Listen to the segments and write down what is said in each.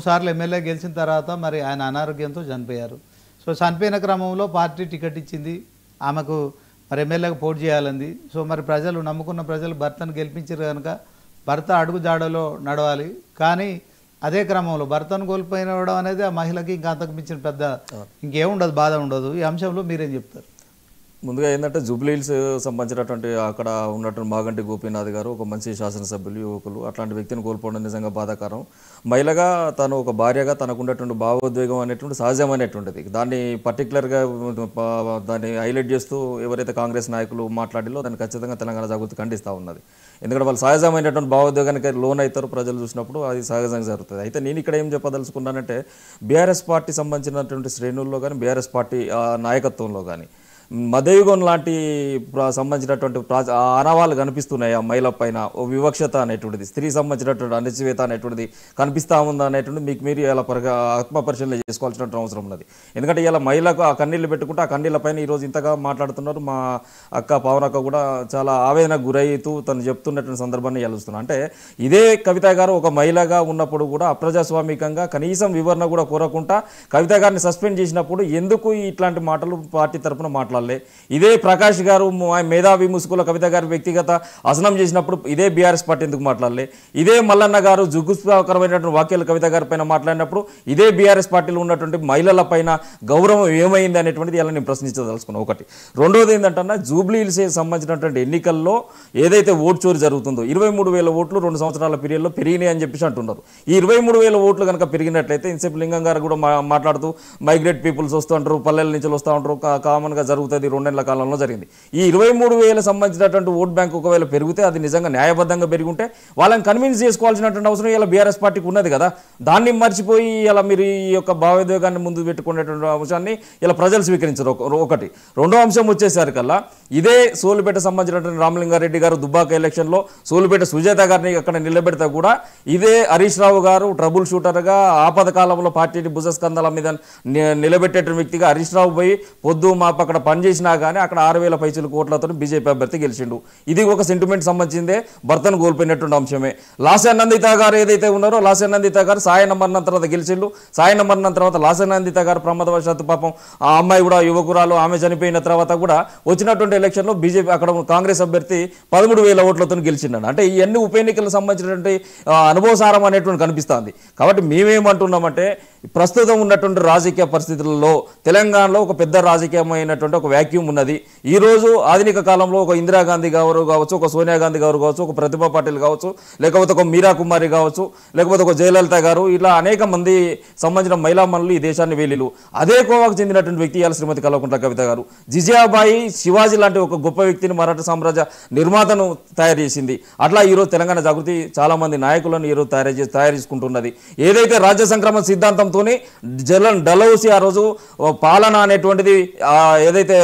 సార్లు ఎమ్మెల్యే గెలిచిన తర్వాత మరి ఆయన అనారోగ్యంతో చనిపోయారు. సో చనిపోయిన క్రమంలో పార్టీ టికెట్ ఇచ్చింది. ఆమెకు మరి ఎమ్మెల్యేగా పోటీ చేయాలంది. సో మరి ప్రజలు నమ్ముకున్న ప్రజలు భర్తను గెలిపించారు కనుక భర్త అడుగు జాడలో నడవాలి. కానీ అదే క్రమంలో భర్తను కోల్పోయినవడం అనేది ఆ మహిళకి ఇంకా అంతకు మించిన పెద్ద ఇంకేముండదు, బాధ ఉండదు. ఈ అంశంలో మీరేం చెప్తారు? ముందుగా ఏంటంటే జూబ్లీహిల్స్ సంబంధించినటువంటి అక్కడ ఉన్నటువంటి మాగంటి గోపీనాథ్ గారు ఒక మంచి శాసనసభ్యులు, యువకులు, అట్లాంటి వ్యక్తిని కోల్పోవడం నిజంగా బాధాకరం. మహిళగా తను ఒక భార్యగా తనకున్నటువంటి భావోద్వేగం అనేటువంటి సహజమైనటువంటిది. దాన్ని పర్టికులర్గా దాన్ని హైలైట్ చేస్తూ ఎవరైతే కాంగ్రెస్ నాయకులు మాట్లాడిలో దాన్ని ఖచ్చితంగా తెలంగాణ జాగృతి ఖండిస్తూ ఉన్నది. ఎందుకంటే వాళ్ళు సహజమైనటువంటి భావోద్వేగానికి లోన్ అవుతారు ప్రజలు చూసినప్పుడు, అది సహజంగా జరుగుతుంది. అయితే నేను ఇక్కడ ఏం చెప్పదలుచుకున్నానంటే బీఆర్ఎస్ పార్టీ సంబంధించినటువంటి శ్రేణుల్లో కానీ బీఆర్ఎస్ పార్టీ నాయకత్వంలో కానీ మధ్యయుగం లాంటి సంబంధించినటువంటి ఆనవాళ్ళు కనిపిస్తున్నాయి. ఆ మహిళ పైన ఓ వివక్షత అనేటువంటిది, స్త్రీ సంబంధించినటువంటి అణచివేత అనేటువంటిది కనిపిస్తూ ఉందా అనేటువంటిది మీకు మీరు ఇలా ఆత్మపరిశీలన చేసుకోవాల్సినటువంటి అవసరం ఉన్నది. ఎందుకంటే ఇలా మహిళకు ఆ కన్నీళ్ళు పెట్టుకుంటే ఆ కన్నీళ్ళ పైన ఈరోజు ఇంతగా మాట్లాడుతున్నారు. మా అక్క పవనక్క కూడా చాలా ఆవేదనకు గురవుతూ తను చెప్తున్నటువంటి సందర్భాన్ని ఎలుస్తున్నాను. అంటే ఇదే కవిత గారు ఒక మహిళగా ఉన్నప్పుడు కూడా అప్రజాస్వామికంగా కనీసం వివరణ కూడా కోరకుండా కవిత గారిని సస్పెండ్ చేసినప్పుడు ఎందుకు ఇట్లాంటి మాటలు పార్టీ తరఫున మాట్లాడాలి? ఇదే ప్రకాష్ గారు మేధావి ముసుగుల కవిత గారి వ్యక్తిగత అసనం చేసినప్పుడు ఇదే బీఆర్ఎస్ పార్టీ ఎందుకు మాట్లాడలే? ఇదే మల్లన్న గారు జుగుప్సాకరమైనటువంటి వాక్యాలు కవిత గారి పైన మాట్లాడినప్పుడు ఇదే బీఆర్ఎస్ పార్టీలో ఉన్నటువంటి మహిళల పైన గౌరవం ఏమైంది అనేటువంటిది ఇలా నేను ప్రశ్నించదలుచుకున్నాను. ఒకటి. రెండోది ఏంటంటే జూబ్లీహిల్స్ సంబంధించినటువంటి ఎన్నికల్లో ఏదైతే ఓటు చోరీ జరుగుతుందో 23,000 ఓట్లు 2 సంవత్సరాల పీరియడ్లో పెరిగినాయి అని చెప్పేసి అంటున్నారు. ఈ 23,000 ఓట్లు కనుక పెరిగినట్లయితే ఇన్సేపు లింగం గారు కూడా మాట్లాడుతూ మైగ్రేట్ పీపుల్స్ వస్తూ ఉంటారు, పల్లెల నుంచి వస్తూ ఉంటారు, కామన్గా జరుగుతుంది, 2 నెలల కాలంలో జరిగింది. ఈ 23,000 సంబంధించినటువంటి ఓట్ బ్యాంక్ ఒకవేళ పెరిగితే అది నిజంగా న్యాయబద్ధంగా పెరుగుంటే వాళ్ళని కన్విన్స్ చేసుకోవాల్సినటువంటి అవసరం ఇలా బీఆర్ఎస్ పార్టీకి ఉన్నది కదా. దాన్ని మర్చిపోయి ఇలా మీరు ఈ యొక్క భావోద్వేగాన్ని ముందు పెట్టుకునేటువంటి అంశాన్ని ఇలా ప్రజలు స్వీకరించరు. ఒకటి. రెండో అంశం వచ్చేసరికల్లా ఇదే సోలుపేట సంబంధించినటువంటి రామలింగారెడ్డి గారు దుబ్బాక ఎలక్షన్లో సోలుపేట సుజాత గారిని అక్కడ నిలబెడితే కూడా ఇదే హరీష్ రావు గారు ట్రబుల్ షూటర్గా ఆపద కాలంలో పార్టీని భుజస్కంధాల మీద నిలబెట్టేటువంటి వ్యక్తిగా హరీష్ రావు పోయి పొద్దు మాపు అక్కడ పనిచేసినా కానీ అక్కడ 6,000 పైసలు కోట్లతో బీజేపీ అభ్యర్థి గెలిచిండు. ఇది ఒక సెంటిమెంట్ సంబంధించిందే, భర్తను కోల్పోయినటువంటి అంశమే. లాస్య నందిత గారు ఏదైతే ఉన్నారో లాస్య నందిత గారు సాయన మరణం తర్వాత గెలిచిండు. సాయన మరణం తర్వాత లాస్య నందిత గారు ప్రమాదవశాత్తు పాపం ఆ అమ్మాయి కూడా యువకురాలు, ఆమె చనిపోయిన తర్వాత కూడా వచ్చినటువంటి ఎలక్షన్లో బీజేపీ అక్కడ కాంగ్రెస్ అభ్యర్థి 13,000 ఓట్లతో గెలిచిండు. అంటే ఈ అన్ని ఉప ఎన్నికలకు సంబంధించినటువంటి అనుభవసారం అనేటువంటి కనిపిస్తుంది. కాబట్టి మేమేమంటున్నామంటే ప్రస్తుతం ఉన్నటువంటి రాజకీయ పరిస్థితులలో తెలంగాణలో ఒక పెద్ద రాజకీయమైనటువంటి ఒక వ్యాక్యూమ్ ఉన్నది. ఈరోజు ఆధునిక కాలంలో ఒక ఇందిరాగాంధీ గారు కావచ్చు, ఒక సోనియా గాంధీ గారు కావచ్చు, ఒక ప్రతిభా పాటిల్ కావచ్చు, లేకపోతే ఒక మీరా కుమారి కావచ్చు, లేకపోతే ఒక జయలలిత గారు, ఇలా అనేక మంది సంబంధించిన మహిళా మనులు ఈ దేశాన్ని వేలిలు. అదే కోవాకు చెందినటువంటి వ్యక్తి ఇవాళ శ్రీమతి కల్వకుంట్ల కవిత గారు. జిజియాబాయి, శివాజీ లాంటి ఒక గొప్ప వ్యక్తిని మరాఠా సామ్రాజ్య నిర్మాతను తయారు చేసింది. అట్లా ఈరోజు తెలంగాణ జాగృతి చాలా మంది నాయకులను ఈరోజు తయారు చేసుకుంటున్నది. ఏదైతే రాజ్య సంక్రమణ సిద్ధాంతంతో డలౌసి ఆ రోజు పాలన అనేటువంటిది ఏదైతే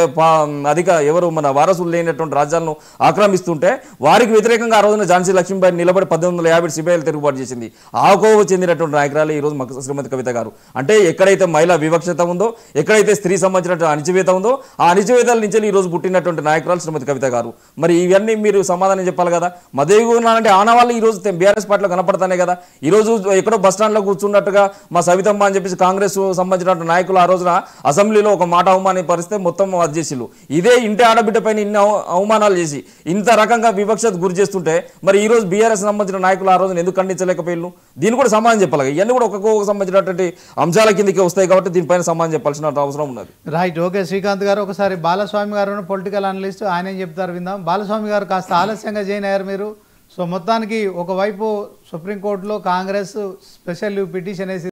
ఎవరు మన వారసులు లేనటువంటి రాజ్యాలను ఆక్రమిస్తుంటే వారికి వ్యతిరేకంగా ఆ రోజున ఝాన్సీ లక్ష్మీబాయి నిలబడి 1850 సిపాయిలు తిరుగుబాటు చేసింది. ఆ కోవ చెందినటువంటి నాయకురాలు ఈరోజు శ్రీమతి కవిత గారు. అంటే ఎక్కడైతే మహిళా వివక్షత ఉందో, ఎక్కడైతే స్త్రీ సంబంధించినటువంటి అణచివేత ఉందో, ఆ అణచివేతల నుంచి ఈరోజు పుట్టినటువంటి నాయకురాలు శ్రీమతి కవిత గారు. మరి ఇవన్నీ మీరు సమాధానం చెప్పాలి కదా. మధ్యయుగంలాంటి ఆనవాళ్ళు ఈరోజు బీఆర్ఎస్ పార్టీలో కనపడతానే కదా. ఈరోజు ఎక్కడో బస్టాండ్లో కూర్చున్నట్టుగా మా సవితమ్మ అని చెప్పేసి కాంగ్రెస్ సంబంధించిన నాయకులు ఆ రోజున అసెంబ్లీలో ఒక మాట అవమాన పరిస్థితి మొత్తం అధ్యక్షులు ఇదే ఇంటి ఆడబిడ్డ పైన ఇన్ని అవమానాలు చేసి ఇంత రకంగా వివక్షత గురి చేస్తుంటే మరి ఈ రోజు బీఆర్ఎస్ సంబంధించిన నాయకులు ఆ రోజున ఎందుకు ఖండించలేకపోయారు? దీన్ని కూడా సమాధానం చెప్పాలి. ఇవన్నీ కూడా ఒక్కొక్క సంబంధించినటువంటి అంశాల కిందకి వస్తాయి కాబట్టి దీనిపైన సమాధానం చెప్పాల్సిన అవసరం ఉన్నది. రైట్. ఓకే శ్రీకాంత్ గారు, ఒకసారి బాలస్వామి గారు పొలిటికల్ అనలిస్ట్, ఆయన ఏం చెప్తారు విందాం. బాలస్వామి గారు కాస్త ఆలస్యంగా జాయిన్ అయ్యారు మీరు. సో మొత్తానికి ఒకవైపు సుప్రీంకోర్టులో కాంగ్రెస్ స్పెషల్ పిటిషన్ వేసి